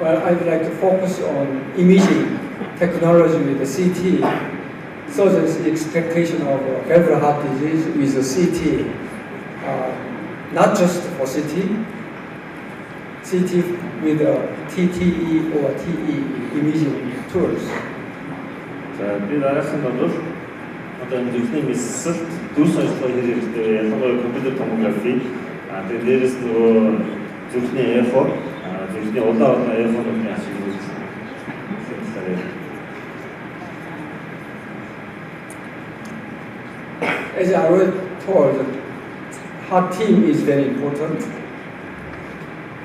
Well, I'd like to focus on imaging technology with the CT. Surgeon's expectation of valvular heart disease with a CT, not just for CT with TTE or TE imaging tools. За би дараахан бол одоо энэ зүрхний мэссэлт дүрс онцлогын хэрэгтэй ялангуяа компьютер томографи тэгээд дээрээс нөгөө зүрхний эхо зүрхний улаан эхонуудын ашиг үзсэн. As I already told, heart team is very important.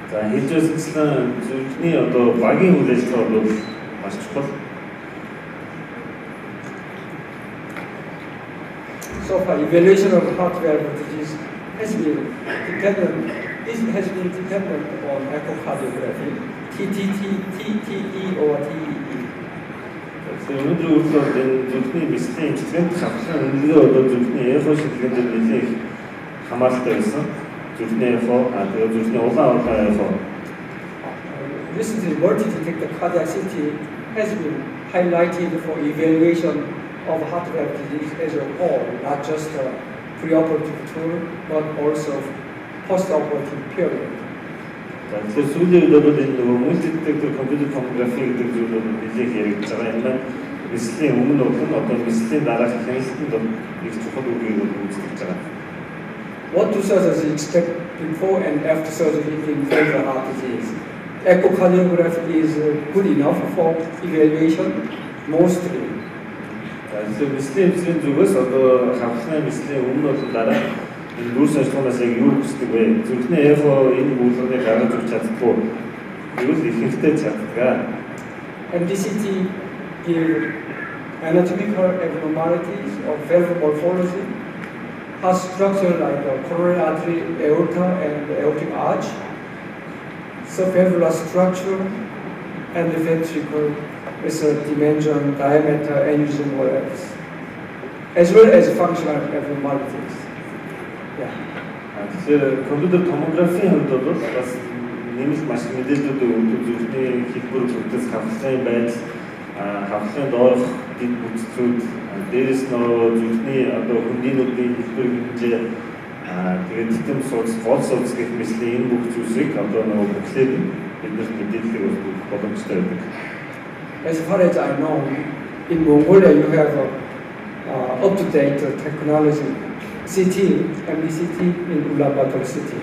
За хэлжсэн зүрхний одоо багийн үйл ажиллагаа бол маш чухал. So far, evaluation of heart valve disease has been dependent on echocardiography, TTE or TEE. Өнөөдөр үйл энэ зүрхний мэслийн эцэгт хавхлын үнэлгээ одоо зүрхний эхо шилжүүлэлт нэлээд хамааралтай байсан. Зүрхний эхо тэгээд зүрхний улаан эхо. Recently, multi-detector cardiac CT has been highlighted for evaluation of heart valve disease as a whole, not just a preoperative tool, but also post-operative period. Тэгэхээр сүүлийн үед бол энэ нөгөө мультидетектор компьютер томографи гэдэг зүйл бол нэлээд хэрэгжиж байгаа. Энэ маань мэслийн өмнө одоо мэслийн дараах хяналтанд их чухал үгийг үүсгэж байгаа. What do surgeons expect before and after surgery in valvular heart disease? Echocardiography is good enough for evaluation, mostly. Тэгэхээр мэслийн эзэн зүгээс одоо хавхлын мэслийн өмнө болон дараа энэ дүрс ажиллагаанаас яг юу хүсдэг вэ? Зүрхний эхо энэ бүлгэрийг гаргаж өгч чаддгүй. Юу л их хэрэгтэй чаддаг. MDCT give anatomical abnormalities of valve morphology, heart structure like coronary artery, aorta, and aortic arch, subvalvular structure, and the ventricle with a dimension, diameter, aneurysm, as well as functional abnormalities. Тэгэхээр компьютер томографийн хувьд бол бас нэмэлт маш их мэдээллүүд өгдөг зүрхний хэлбэр бүрдээс хавхлын байдал, хавхлын доорх дэд бүтцүүд, дээрээс нь зүрхний одоо хөндийнүүдийн хэлбэр хэмжээ, тэгээд титэм судас, гол судас гэх мэтлийн энэ бүх зүйлсийг одоо бүхлээр биднэрт мэдээлэл өгөх боломжтой байдаг. As far as I know, in Mongolia you have up-to-date technology. CT, MDCT in Ulaanbaatar city.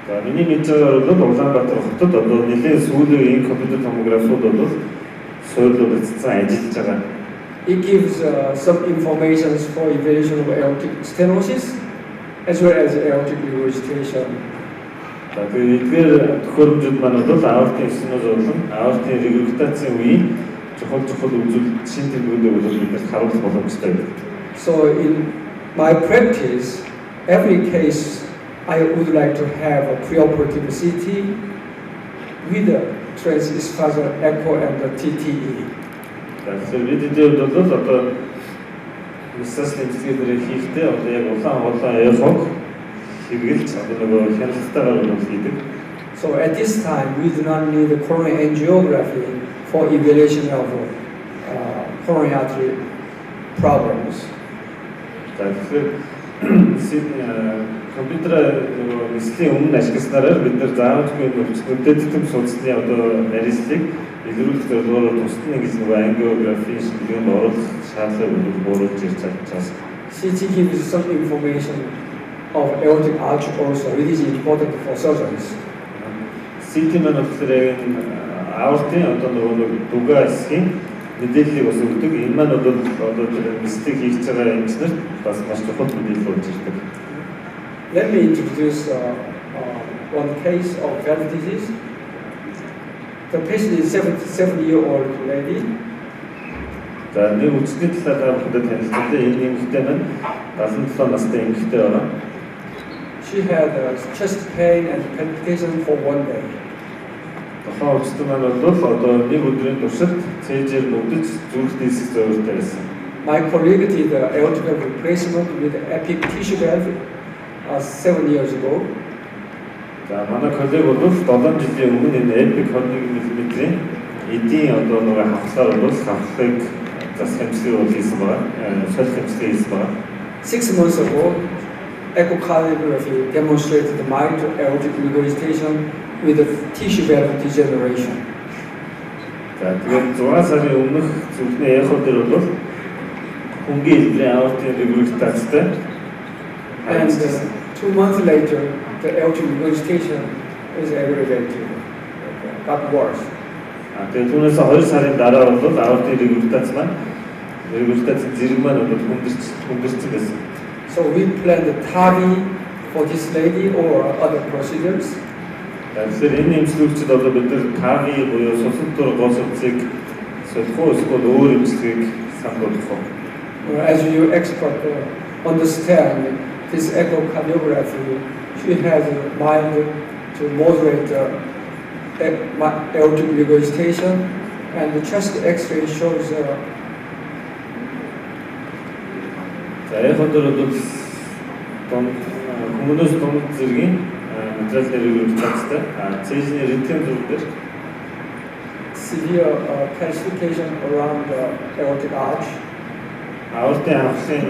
За миний мэдээгээр бол Улаанбаатар хотод одоо нэлээд сүүлийн энэ компьютер томографиуд бол суйрлуулагдсан ажиллаж байгаа. It gives some information for evaluation of aortic stenosis as well as aortic regurgitation. За тэгээд эдгээр төхөөрөмжүүд маань бол аортын стеноз болон аортын регургитацийн үеийн чухал үзүүлэлт шин тэмдгүүдийг бол биднэрт харуулах боломжтой байдаг. So in my practice, every case I would like to have a preoperative CT with a transesophageal echo and the TTE. Тэгэхээр бидний бол одоо мессаж тэмцэлгээр хийхдээ одоо яг улаан эхог хэрэгэлж одоо нөгөө хяналтайгаар хийдэг. So at this time we do not need a coronary angiography for evaluation of coronary artery problems. Тэгэхээр компьютер мэслийн өмнө ашигласнараа бид нар заавалжгүй өвчтөнтэй судасны одоо нарийнслыг илрүүлэх зорилгоор тусдна гэж нөгөө ангиографийн шинжилгээнд оруулах шаардлагыг бууруулж ирж байгаа. CT gives some information of aortic arch also. It is important for surgeons. CT маань болохоор аортын одоо нөгөө дугаа хэсгийн мэдээллийг бас өгдөг. Энэ маань одоо мэслийг хийж байгаа эмчнэрт бас маш чухал мэдээлэл өгж ирдэг. Let me introduce one case of valve disease. The patient is 77-year-old lady. За нэг үчигний талаар бүхэнд танилцуулъя. Энэ эмэгтэй маань 77 настай эмэгтэй байна. She had chest pain and palpitation for one day. Тухайн үчигтэй маань бол одоо нэг өдрийн туршид цээжээр нүдэж зүрх диск зовлонтой байсан. My colleague did aortic replacement with epic tissue valve 7 years ago. За манай коллег бол 7 жилийн өмнө энэ Epic 21 мм-ийн эдийн одоо нэг хавцаар бол хавцыг зас хэмжлэг бол хийсэн байгаа. Шал хэмжлэг хийсэн байгаа. 6 months ago, echocardiography demonstrated mild aortic regurgitation with a tissue valve degeneration. За тэгээд 6 сарын өмнөх зүрхний эхо дээр бол хөнгөн хэлбэрийн аортын регургитацтай. And 2 months later, the aortic regurgitation is aggravated, got worse. Тэгээд түүнээс 2 сарын дараа бол аортын регургитац зэрэг маань бол хүндэрсэн байсан. So we planned the TAVI for this lady or other procedures. Тэгэхээр энэ эмчилгээгчид одоо бид нар TAVI буюу сусан дор гол судсыг солихоо эсвэл өөр эмчилгээг сануулах уу? As you expert understand, this echocardiography, she has mild to moderate aortic regurgitation, and the chest X-ray shows. За эходөр бол хүмүүнээс дунд зэргийн материал дээр регургитацтай. Цэжний рентген зүрхээр severe calcification around the aortic arch. Аортын хавцын нэг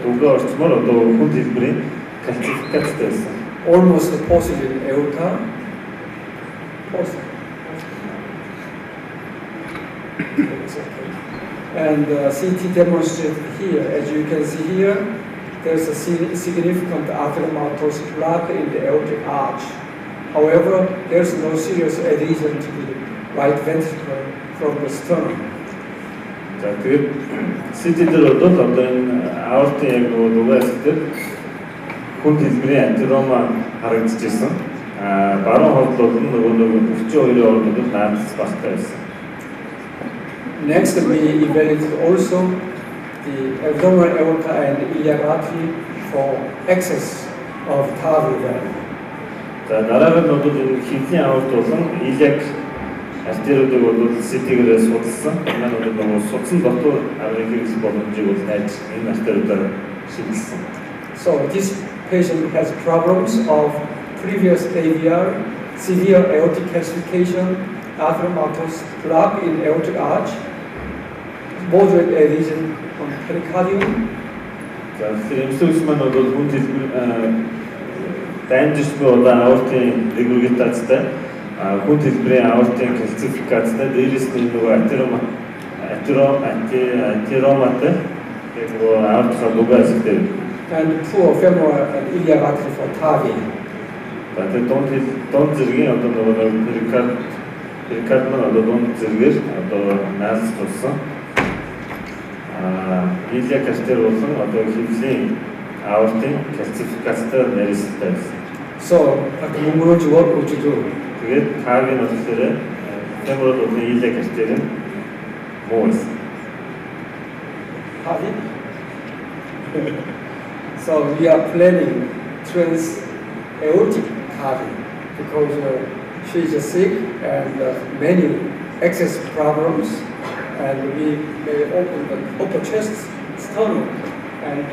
угаар орчмоор одоо хүнд хэлбэрийн кальцификацтай байсан. Almost deposited in aorta. And CT demonstrated here, as you can see here, there's a significant atheromatosis plaque in the aortic arch. However, there's no serious adhesion to the right ventricle from the sternum. За тэгээд CT дээр бол одоо энэ аортын яг нөгөө хэсгээр хүнд хэлбэрийн атерома харагдчихсан. Баруун хавд бол нөгөө 42-ийн орнод наадас багтай байсан. Next, we evaluated also the abdominal aorta and iliac artery for excess of TAVI valve. За дараагаар нь бол энэ хөвлийн аорт болон iliac артериудыг бол CT-гээр судалсан. Энэ нь нөгөө судсан дотор аврыг хэрэглэх боломжийг бол найж энэ артериудаар шилжүүлсэн. So this patient has problems of previous AVR, severe aortic calcification, atheromatosis plaque in aortic arch, moderate adhesion on pericardium. За эмчилгээгч маань бол хүнд хэлбэр дайндисгүй одоо аортын регургитацтай, хүнд хэлбэрийн аортын кальцификацтай, дээрээс нь нөгөө атероматай яг нөгөө аортын дугаар хэсэгтэй. And poor femoral and iliac artery for TAVI. Тэгээд дунд зэргийн одоо нөгөө перикард маань одоо дунд зэргээр одоо наалс тулсан. Iliac artery болон одоо хөвлийн аортын кальцификацтай нарийстай байсан. So, what would you do? Тэгээд TAVI-ийн болохоор femoral болон iliac artery нь муу байсан. TAVI? So we are planning trans-aortic TAVI because she is sick and many excess problems, and we may open the upper chest sternum, and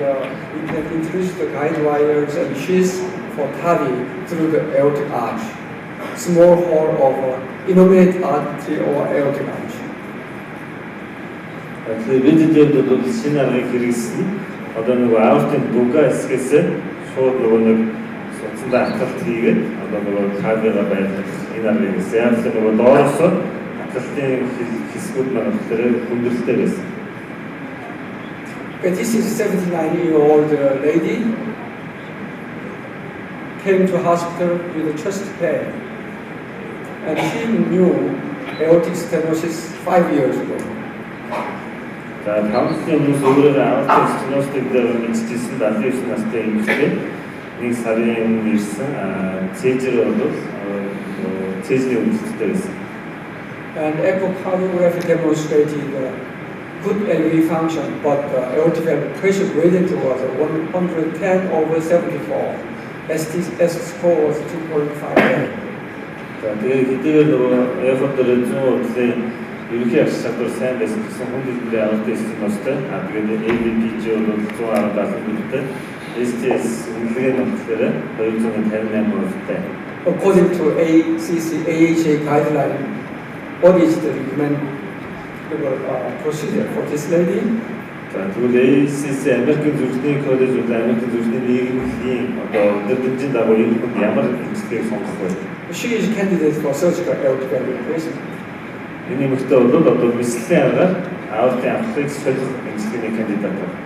we can introduce the guide wires and sheaths for TAVI through the aortic arch, small hole of innominate artery or aortic arch. Тэгээд бид бол шинэ аргыг хэрэглэсэн. Одоо нөгөө аортын дугаа хэсгээс шууд нөгөө нэг судсандаа хатгалт хийгээд одоо нөгөө TAVI-га байлгах энэ аргыг хийсэн. Яг л нөгөө доороос хатгалтын хэсгүүд маань болохоор хүндрэлтэй байсан. Okay, this is a 79-year-old lady came to hospital with a chest pain, and she knew aortic stenosis 5 years ago. За хамтын хүмүүс өөрөөр аортын стеносыг дээр мэдчихсэн 79 настай эмэгтэй нэг сарын өмнө ирсэн. Цэжэр бол цэжний өвдөлттэй байсан. And echocardiography demonstrated good LV function, but aortic valve pressure gradient was 110/74. S score was 2.5. За тэгээд хэдийгээр нөгөө эхотор 100 ерөнхий аж чадвар сайн байсан гэсэн хүнд хэлбэрийн аортын стеностой. Тэгээд AVP-G бол 110 галбитэй. STS үнэлгээ нь болохоор 258%-тай. According to AHA guideline, what is the recommended procedure for this lady? За тэгвэл ACC Америкийн зүрхний коллеж бол Америкийн зүрхний нийгмийн одоо өдөржиний дагуу энэ хүн ямар эмчилгээг сонгох вэ? She is candidate for surgical aortic valve replacement. Энэ эмэгтэй бол одоо мэслийн аргаар аортын авахыг солих эмчилгээний кандидат байна.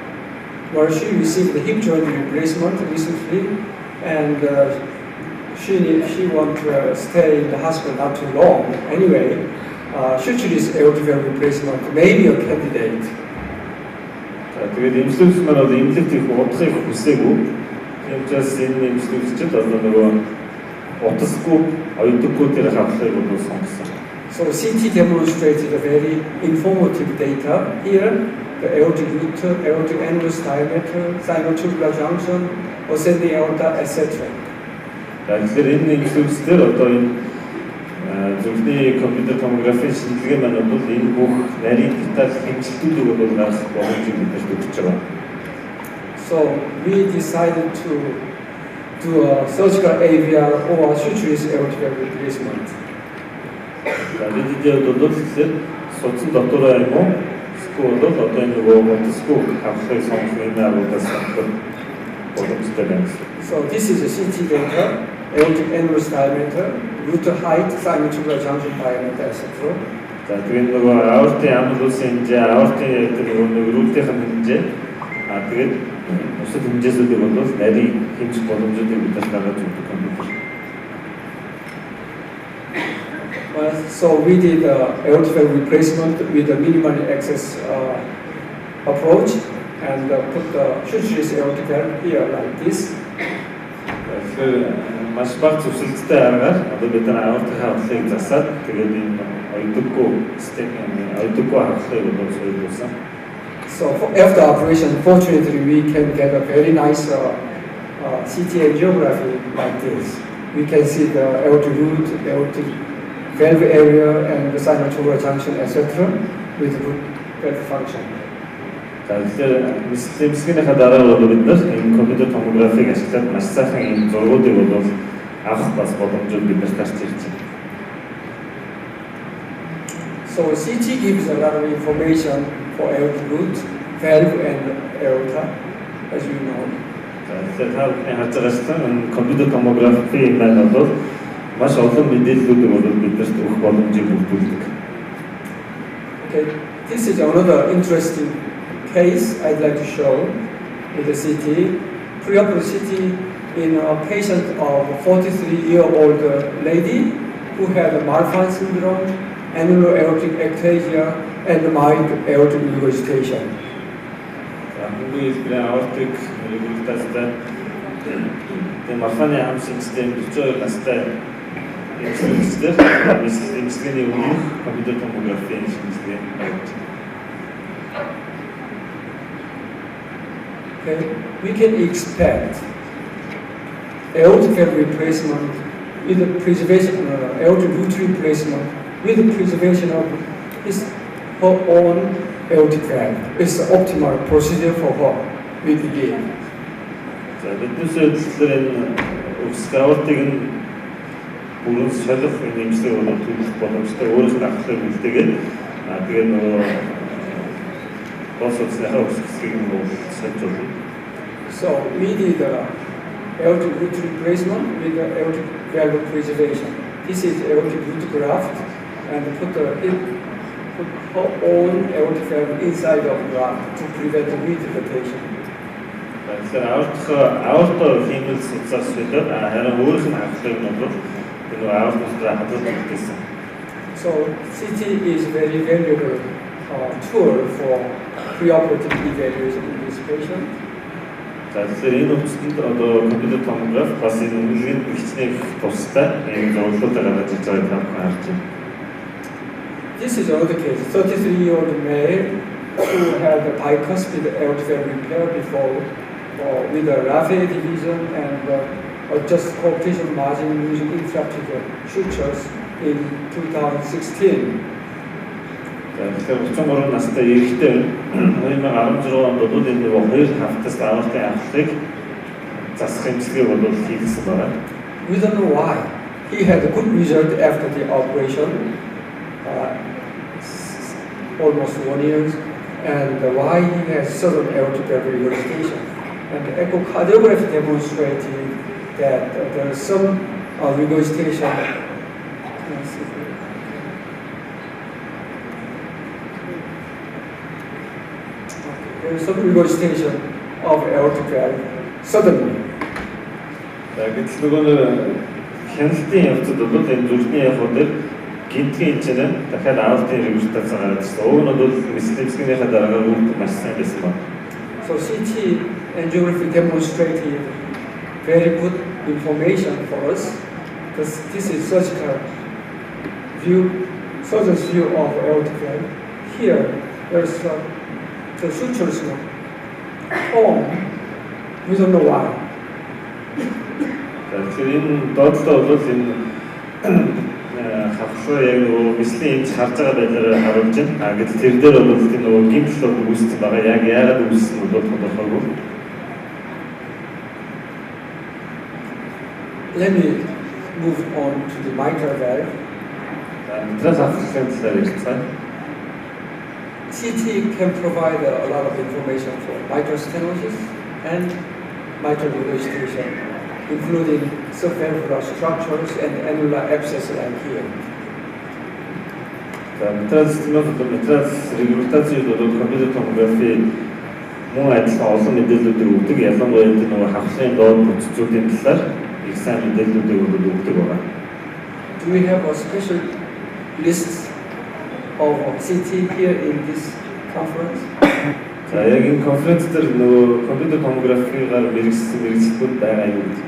Well, she received the hip joint replacement recently, and she want to stay in the hospital not too long. Anyway, should this aortic valve replacement may be a candidate. Тэгээд эмчилгээгч маань бол эмнэлэгт их удахыг хүсээгүй. Тийм учраас энэ эмчилгээгчид одоо нөгөө утасгүй, оюутгүй тэр хавлыг бол сонгосон. So CT demonstrated a very informative data here. The aortic root, aortic annulus diameter, sinotubular junction, ascending aorta, etc. Тэгэхээр энэ эмчилгээгчдэр одоо энэ зүрхний компьютер томографийн шинжилгээ маань бол энэ бүх нарийн деталь хэмжлтүүдийг бол гаргах боломжийг бидэрт өгч байгаа. So we decided to do a surgical AVR or sutureless aortic valve replacement. Бидний бол тэгэхээр судсан дотороо юм уу? Эсвэл одоо энэ нөгөө утасгүй хавхыг сонгох юм аа сонгох боломжтой байна. So this is a CT data, aortic annulus diameter, root height, sinotubular junction diameter, etc. За тэгээд нөгөө аортын амлуусын хэмжээ, аортын нөгөө рүүтийн хэмжээ, тэгээд бусад хэмжээсүүдийг бол нарийн хэмжих боломжуудыг бидээс гаргаж өгдөг компьютер. So we did aortic valve replacement with a minimally access approach and put the sutureless aortic valve here like this. Тэгэхээр маш бага зөвшөлттэй аргаар одоо бид нар аортын хавлыг засаад тэгээд энэ оюутгүй системийн оюутгүй хавлыг бол соёлуулсан. So after operation, fortunately, we can get a very nice CT angiography like this. We can see the aortic root, aortic valve area, and the sinotubular junction, etc. with good valve function. За тэгэхээр эмчилгээний дараа бол бид нар энэ компьютер томографиг ашиглаад маш сайхан энэ зургуудыг бол авах бас боломжууд бидэрт гарч ирж байна. So CT gives a lot of information for aortic root, valve, and aorta, as you know. Тэгэхээр та бүхний харж байгаачлан энэ компьютер томографи маань бол маш олон мэдээллүүдийг бол бидэрт өгөх боломжийг бүрдүүлдэг. Okay, this is another interesting case I'd like to show with the CT. Pre-operative CT in a patient of 43-year-old lady who had Marfan syndrome, annular aortic ectasia, and mild aortic regurgitation. Хамгийн их aortic regurgitation the Marfan ам систем 42 настай эмчилгээгчдэр эмчилгээний өмнөх компьютер томографийн шинжилгээ хийж. Okay, we can expect aortic valve replacement with the preservation, aortic root replacement with the preservation of her own aortic valve. It's the optimal procedure for her, we believe. За биднээс энэ аортыг нь бүрэн солих нэмжлэг бол төлөх боломжтой өөрөөр хавхлыг үлдээгээд тэгээд нөгөө So we did aortic root replacement with the aortic valve preservation. This is aortic root graft, and put her own aortic valve inside of graft to prevent redevitation. Aorta хэмэл суцаас үүдээд харин өөрөх нь хавхлыг нь бол аортаа хадгалж өгсөн. So CT is very valuable tool for preoperative evaluation in this patient. За тэгэхээр энэ үгсэнд одоо компьютер томограф бас энэ үнэлгээний бичнийг тустай энэ зөвлөлтөөр гаргаж ирж байгааг харж байна. This is another case, 33-year-old male who had a bicuspid aortic valve repair before with a Raphe division and just coaptation margin using intraptical sutures in 2016. Тэгэхээр 33 настай эрэгтэй 2016 онд бол энэ хоёр хавтас аортын авахыг засах эмчилгээг бол хийгдсэн байна. We don't know why. He had a good result after the operation, almost 1 year, and why he has sudden aortic valve regurgitation. And the echocardiography demonstrated that there is some regurgitation. There is some regurgitation of aortic valve suddenly. Гэтэл нөгөө хяналтын явцад бол энэ зүрхний явцад гинтгийн хэмжээ дахиад аортын регургитац гараад ирсэн. Уг нь бол мислемскийнхээ дараагаар үүрэг маш сайн байсан байна. So CT angiography demonstrated very good information for us. This is surgical view, surgeon's view of aortic valve. Here, there's the sutures form. We don't know why. Тэгэхээр энэ доотлоо бол энэ хавхлаа яг нөгөө мислийн энд харж байгаа байдлаараа харуулж байна. Гэтэл тэр дээр бол тэр нөгөө гимтэл бол үүссэн байгаа. Яг яагаад үүссэн нь бол тодорхойгүй. Let me move on to the mitral valve. Mitral хавхлын талаар ярьцгаая. CT can provide a lot of information for mitral stenosis and mitral regurgitation, including subvalvular structures and annular abscess like here. Mitral stenosis, regurgitation бол компьютер томографи мөн адилхан олон мэдээллүүдийг өгдөг. Ялангуяа энэ нөгөө хавхлын доод бүтцүүдийн талаар их сайн мэдээллүүдийг өгдөг байна. Do we have a special list of CT here in this conference? За яг энэ конференц дээр нөгөө компьютер томографигаар мэргэжлүүд байгаа юу гэдэг.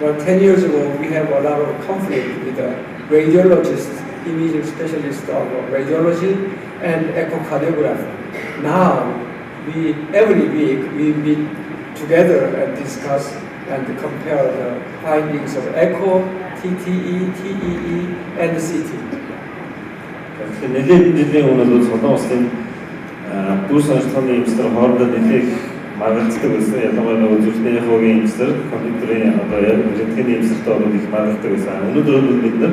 Well, 10 years ago, we have a lot of conflict with the radiologist, imaging specialist of radiology and echocardiography. Now, every week we meet together and discuss and compare the findings of echo, TTE, TEE, and CT. Тэгэхээр нэлээд жилийн өмнө бол Солон улсын дүр сонирхлын эмчнэр хоорондоо нэлээд маргалцдаг байсан. Ялангуяа нөгөө зүрхний хоогийн эмчнэр компьютерийн одоо яг рентгений эмчнэртэй ороод их маргалцдаг байсан. Өнөөдөр бол бид нар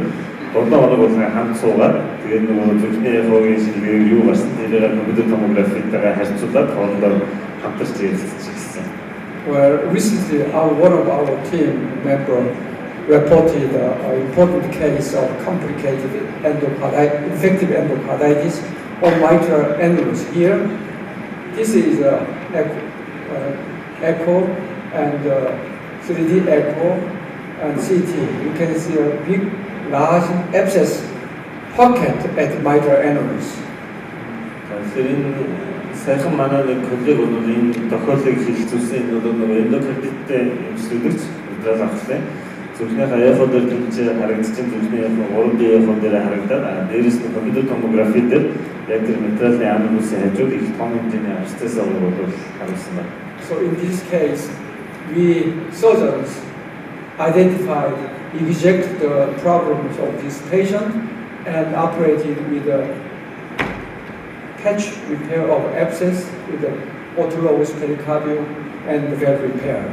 7 хоног болгон хамт суугаад тэгээд нөгөө зүрхний хоогийн шилгээр юу гарсан тэрээр компьютер томографитайгаа харьцуулаад хоорондоо хамтарч ярилцчихсан. Well, recently, one of our team member reported an important case of complicated infective endocarditis on mitral annulus here. This is echo and 3D echo and CT. You can see a big, large abscess pocket at mitral annulus. Сайхан манай нэг коллег бол энэ тохиолдлыг хэлцүүлсэн энэ бол нөгөө эндокардиттэй эмчилгч удрал авсан. Зүрхний хаяхоо дээр тэмцээ харагдсан зүрхний 3D хаяхоо дээр харагдаад дээрээс нь компьютер томографи дээр яг тэр материалын анализын хажууд их том хэмжээний абсцесс бол харуулсан байна. So in this case, we surgeons identified, eject the problems of this patient and operated with a patch repair of abscess with the autologous pericardium and the valve repair.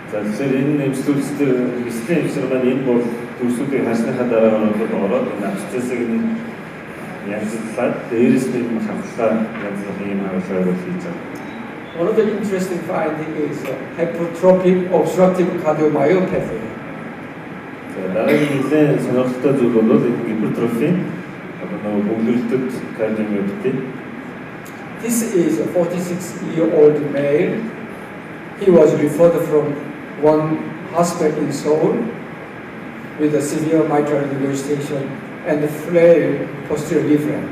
За тэгэхээр энэ эмчилгүүдээр мислийн эмчилгээ маань энэ бол төрсүүдийг хасныхаа дараа ороод энэ абсцессыг янзлаад дээрээс нь хавхлаа янзлах юм харуулгаар хийж байгаа. One of the interesting findings is hypertrophic obstructive cardiomyopathy. За дараагийн нэлээд сонирхолтой зүйл бол энэ гипертрофи бөглөлтөд кардиомиопати. This is a 46-year-old male. He was referred from one hospital in Seoul with a severe mitral regurgitation and frail posterior leaflet.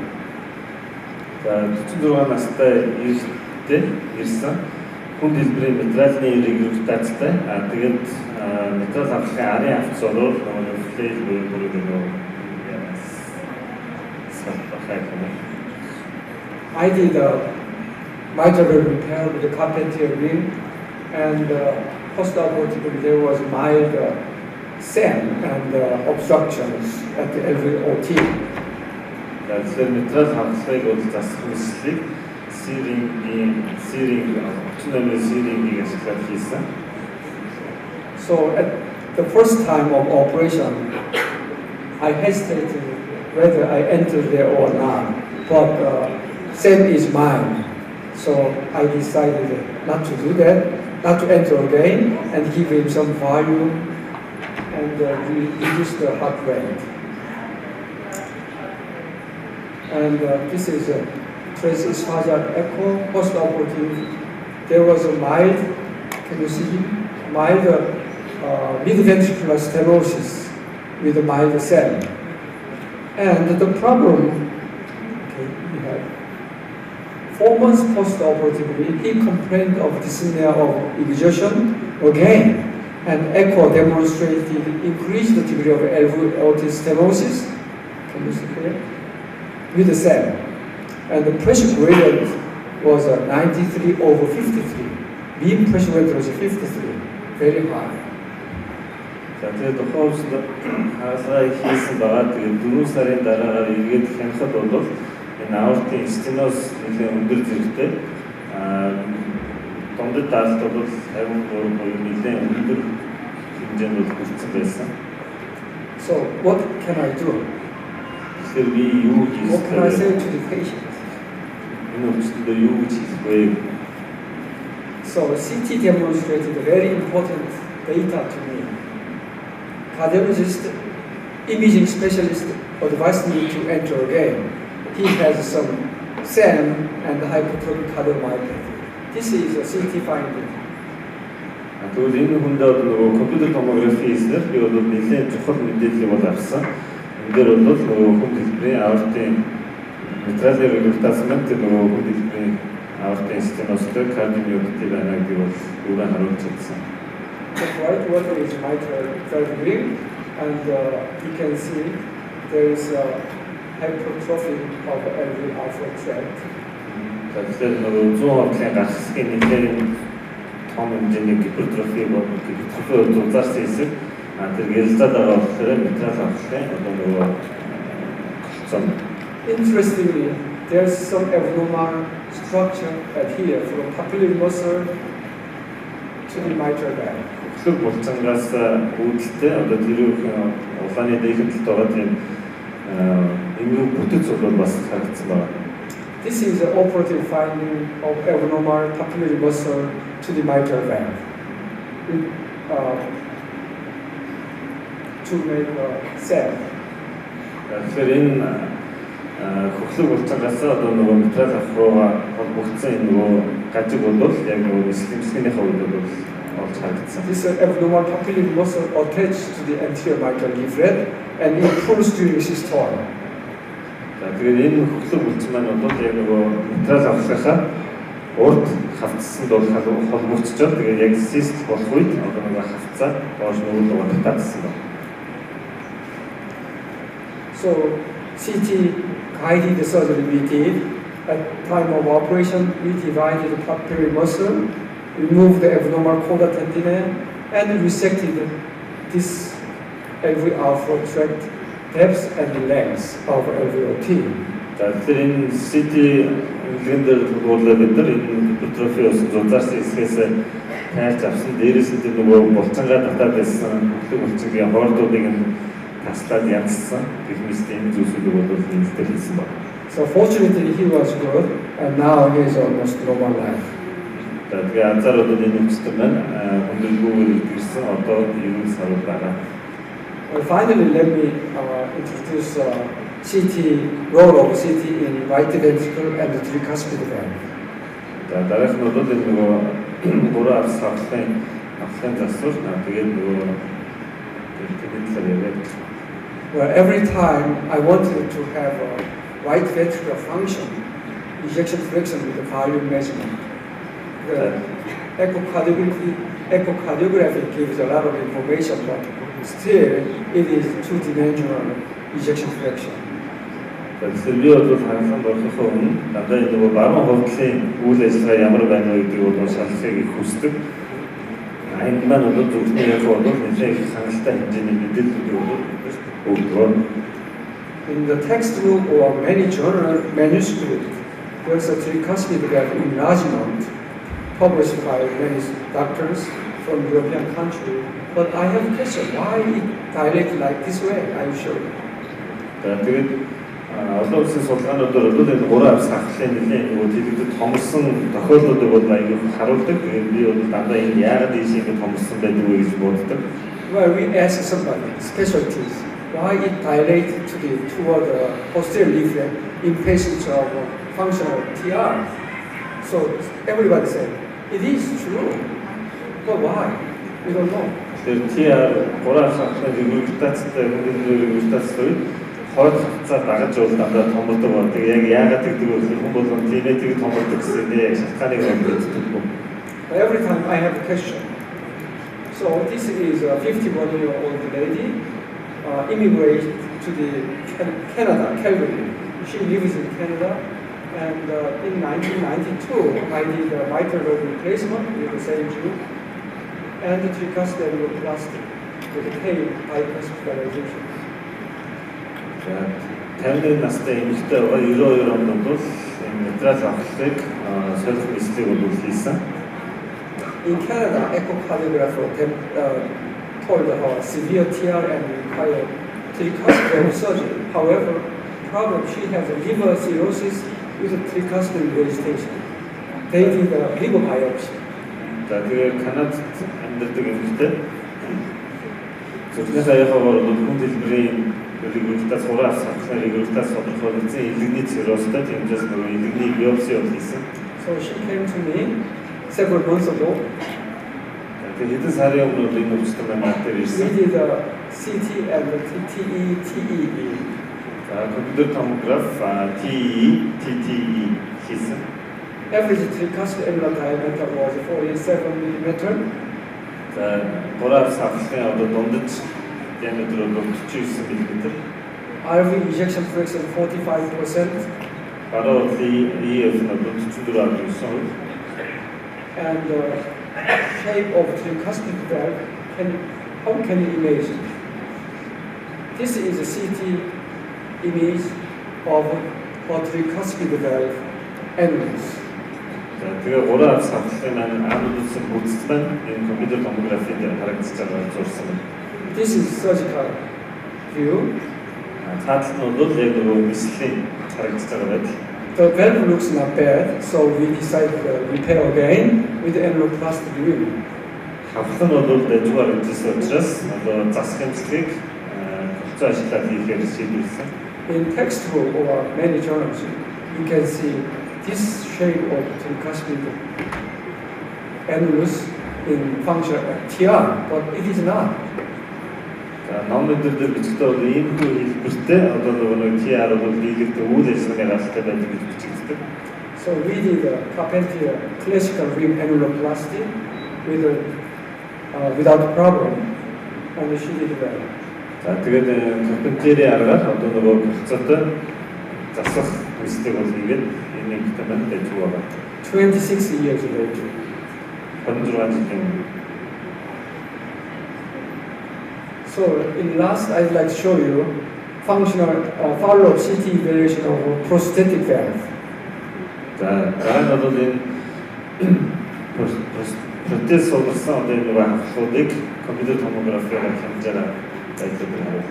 За 46 настай ирсэн хүн дэлбэрийн материалын регургитацтай тэгээд материал хавхлын арын авц ороод нөгөө флейл бүрээ I did a mitral repair with a Carpentier ring, and postoperatively there was mild SAM and obstructions at the LVOT. Тэгэхээр материал хавхлыг бол засах мэслийг сирингийн ашиглаад хийсэн. So at the first time of operation, I hesitated whether I enter there or not. But Sam is mine, so I decided not to do that, not to enter again, and give him some volume and reduce the heart rate. And this is a transesophageal echo post-operative. There was a mild, can you see, mild mid-ventricular stenosis with a mild cell. And the problem, okay, we have 4 months post-operatively, he complained of dyspnea of exertion again, and echo demonstrated increased degree of LV aortic stenosis, can you see here, with the cell. And the pressure gradient was 93/53. Mean pressure gradient was 53, very high. За тэгээд ухаалж хаасаа хийсэн байгаа. Тэгээд 4 сарын дараагаар эргээд хянахад бол энэ аортын стеноз нэлээд өндөр зэрэгтэй. Дундад даалт бол 53 буюу нэлээд өндөр хэмжээнд бол хүрсэн байсан. So what can I do? Тэгэхээр би юу хийж What can I say to the patient? Энэ үчиндээ юу гэж хэлэх вэ? So CT demonstrated very important data to me. Cardiologist, imaging specialist advised me to enter again. He has some SAM and hypertrophic cardiomyopathy. This is a CT finding. Тэгвэл энэ хүндээ нөгөө компьютер томографи хийснээр би бол нэлээд чухал мэдээлэл бол авсан. Энэ дээр бол нөгөө хүн дэлбэрийн аортын метралын регулятасмент нөгөө хүн дэлбэрийн аортын стеностой кардиомиопати байна гэдэг бол үүрээ харуулж чадсан. The right water is mitral valve, and you can see there is a hypertrophy of LV alpha tract. Тэгэхээр нөгөө 100% гарсгийн нэлээд том хэмжээний гипертрофи зузаарсан хэсэг тэр гэрэлцээд байгаа болохоор метрал авахтай одоо нөгөө голцоо. Interestingly, there's some abnormal structure here from papillary muscle to the mitral valve. Хөдлөг булчингаас үүдэлтэй одоо тэрүүхэн улааны дэйхэнтэлд байгаа тийм эмгэг бүтэц бол бас харагдсан байна. This is the operative finding of abnormal papillary muscle to the mitral valve. To make a cell. Тэгэхээр энэ хөдлөг булчингаас одоо нөгөө метрал авах руугаа холбогдсон энэ нөгөө гажиг бол яг нөгөө нислэмсгийнхээ хувьд бол олж харагдсан. This abnormal papillary muscle attached to the anterior mitral leaflet and it pulls during systole. Тэгээд энэ хөдлөг булчин маань бол яг нөгөө метрал авахынхаа урд хавцсанд бол холбогдчиход тэгээд яг сист болох үед одоо нөгөө хавцаа доош нөгөө руу татсан байна. So CT guided the surgery we did. At time of operation, we divided the papillary muscle, removed the abnormal chorda tendinae, and resected this LV alpha tract depth and length of LVOT. За тэгэхээр энэ CT гендер тулгуурлаа бид нар энэ гипертрофи ус зузаарсан хэсгээс тайлж авсан. Дээрээс нь нөгөө булчингаа татаад байсан хөдлөг булчингийн хоордуудыг таслаад янзсан. Техникс энэ зүйлсүүд бол нэлээд хийсэн байна. So fortunately he was good and now he is almost normal life. Тэгээ анзаараад энэ үстэй маань хүндэлгүйгээр ирсэн одоо юу сарууд байгаа. Well, finally, let me introduce CT role of CT in right ventricle and the tricuspid valve. Дараах нь бол энэ нөгөө гурван арс авахын засвар тэгээд нөгөө тэтгэл яриад. Well, every time I wanted to have a right ventricular function, ejection fraction with the volume measurement. The echocardiography gives a lot of information, but still it is two-dimensional ejection fraction. Тэгэхээр би бол хангалттай болохын өмнө дандаа нөгөө баруун хувтлын үйл ажиллагаа ямар байна вэ гэдгийг бол шалгахыг их хүсдэг. Энд маань бол зөвхөн яг бол нэлээд их хангалттай хэмжээний мэдээллүүд өгдөг. In the textbook or many journal manuscripts, there's a tricuspid valve enlargement published by many doctors from European country. But I have a question, why it dilate like this way? I will show you. За тэгээд олон улсын судалгаануудаар бол энэ ураа авс хахлын нэлээд нөгөө дэлгэдэд томсон тохиолдлуудыг бол аягүй харуулдаг. Тэгээд би бол дандаа энэ яагаад ийш ингэ томсон байдаг вэ гэж боддог. Well, we ask somebody, specialties, why it dilate toward the posterior leaflet in patients of functional TR. So everybody said, it is true, but why? We don't know. Тэгэхээр TR ураа авс хахлын регургитацтай регургитацтай хойд хавцаа дагаж бол дандаа томордог болдог. Яг яагаад гэдэг вэ? Хүн болгон тиймэтийг томордог гэсэн яг шалтгааныг мэддэг. Every time I have a question. So this is a 51-year-old lady, immigrated to Canada, Calgary. She lives in Canada, and in 1992, I did a mitral valve replacement with the same tube and the tricuspidoplasty with a K hospitalization. За 50 настай эмэгтэй байгаа 92 онд бол материал авахыг солих нислийг бол хийсэн. In Canada, echocardiographer told her severe TR and required tricuspid surgery. However, problem she has a liver cirrhosis with a tricuspid regurgitation. They did a liver biopsy. За тэгээд Канадад амьдардаг эмэгтэй зөвхөн саяхаар бол хүн дэлбэрийн регургитац ураа авсан регургитац тодорхойлсон илэгний циррозтой тиймээс нөгөө илэгний биопси хийсэн. So she came to me several months ago. Тэгээд хэдэн сарын өмнө энэ өвчтөн маань дээр ирсэн. We did a CT and the TEE. Компьютер томограф TEE хийсэн. Average tricuspid annular diameter was 47 mm. За ураа авсан одоо дундаж diameter бол 49 mm. RV ejection fraction 45%. Баруун EF нь 44%. And the shape of tricuspid valve, how can you imagine? This is a CT image of a tricuspid valve annulus. Тэгээ ураа авсан маань annulus-ын бүтэц маань энэ компьютер томографийн дээр харагдаж байгаа зурсан. This is surgical view. Цаатал нь бол яг нөгөө нислэгийн харагдаж байгаа байдаг. The valve looks not bad, so we decided to repair again with annuloplasty ring. Хавлан бол дайгуур үзсэн учраас одоо засах хэмжлэгийг хөцөө ажиллаад хийхээр шийдвэрлсэн. In textbook or many journals, you can see this shape of tricuspid annulus in function TR, but it is not. Номер дээр бичгдээ бол ийм хүү хэлбэртэй одоо нөгөө TR бол хийгдэх үйл ажиллагааны алтай байдаг гэж бичигддэг. So we did a Carpentier classical ring annuloplasty without problem, and she did well. За тэгээд Carpentier-ийн аргаар одоо нөгөө хөлцөөтэй засах үстэй бол хийгээд энэ нэгтэй байна гэж байгаа. 26 years later. 26 жилийн. So in last, I'd like to show you functional follow-up CT evaluation of prosthetic valve. За дараа нь бол энэ протез солисон одоо энэ хавхуудыг компьютер томографиар хэмжээр ажилладаг.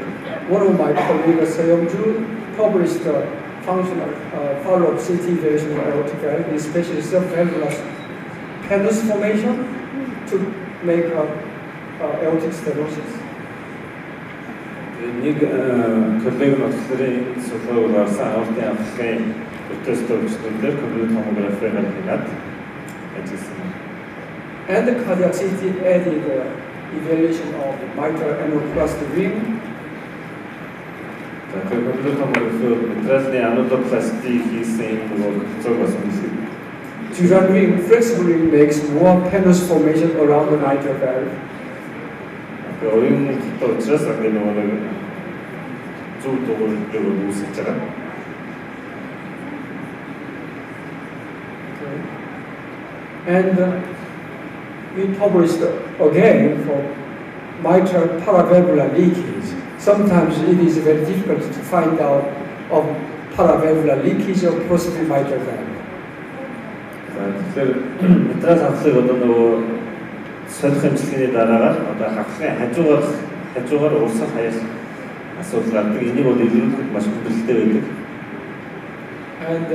One of my colleagues, Seong-ju, published the functional follow-up CT evaluation of aortic valve, especially subvalvular pannus formation to make aortic stenosis. Нэг коллег нь болохоор энэ судалгааг гаргасан аортын авахлын протезтэй өвчтөндөр компьютер томографиар хийгээд ажилласан. And the cardiac CT added evaluation of mitral annuloplasty ring. Компьютер томографиар материалны annuloplasty хийсэн нөгөө зөв бас үнэхээр Dural ring flexibly makes more pannus formation around the mitral valve. Оюун учраас яг нөгөө зөв дугуйлыг үүсгэж байгаа. And we published again for mitral paravalvular leakage. Sometimes it is very difficult to find out of paravalvular leakage of prosthetic mitral valve. Тэгэхээр материал авахлыг одоо нөгөө содих эмчилгээний дараагаар одоо хавхлын хажуугаар урсгал хаях асуудал гардаг. Энийг бол илрүүлэхэд маш хүндрэлтэй байдаг. And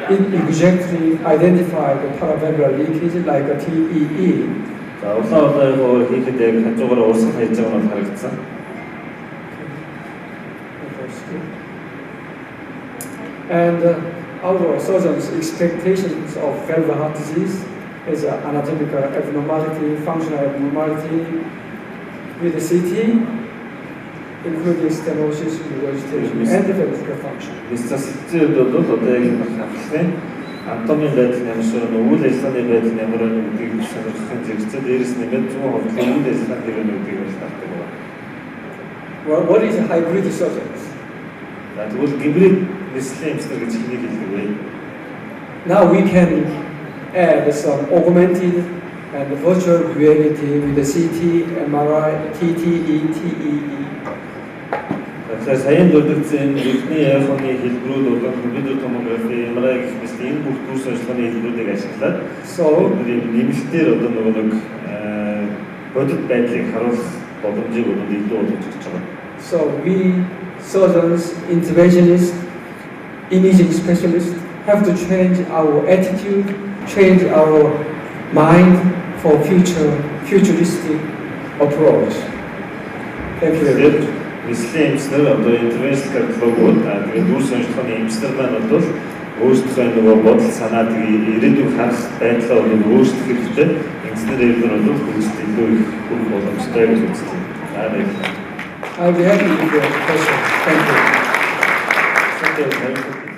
it exactly identified the paravalvular leakage like a TEE. За улаан хийхэд яг хажуугаар урсгал хайж байгаа нь харагдсан. And our surgeons' expectations of valvular heart disease is anatomical abnormality, functional abnormality with the CT, including stenosis, regurgitation, and ventricular function. Висцасцид бол одоо яг энэ хавхлын анатомийн байдал ямар шиг үйл ажиллагааны байдал ямар нэгдгийг сонирхохын зэрэгцээ дээрээс нэмээд 100% үйл ажиллагааны хэрэглүүдийг бол татдаг байна. Well, what is a hybrid surgeons? Тэгвэл гибрид нислэгийн эмчилгээ гэж хэнийг хэлдэг вэ? Now we can add some augmented and virtual reality with the CT, MRI, TTE, TEE. Тэгэхээр саяхан дурдсан бидний яахны хэлбэрүүд бол компьютер томографи, MRI гэх мэт энэ бүх төрс ажиллагааны хэлбэрүүдийг ашиглаад нэмэлтээр одоо нэг бодит байдлыг харуулах боломжийг илүү олгож өгч байгаа. So we surgeons, interventionists, imaging specialists have to change our attitude, change our mind for futuristic approach. Thank you very much. Нислэгийн эмчилгээ одоо интервеншнл кардиологууд тэгээд дүр сонирхлын эмчилгээ маань бол өөрсдөө нөгөө бодол санаа тэгээд ирээдүйг харах байдлаа бол өөрсдөх хэрэгтэй. Инженер хэлбэр бол хүмүүст илүү их хүрэх боломжтой гэж үздэг. I'll be happy with your question. Thank you. Thank you.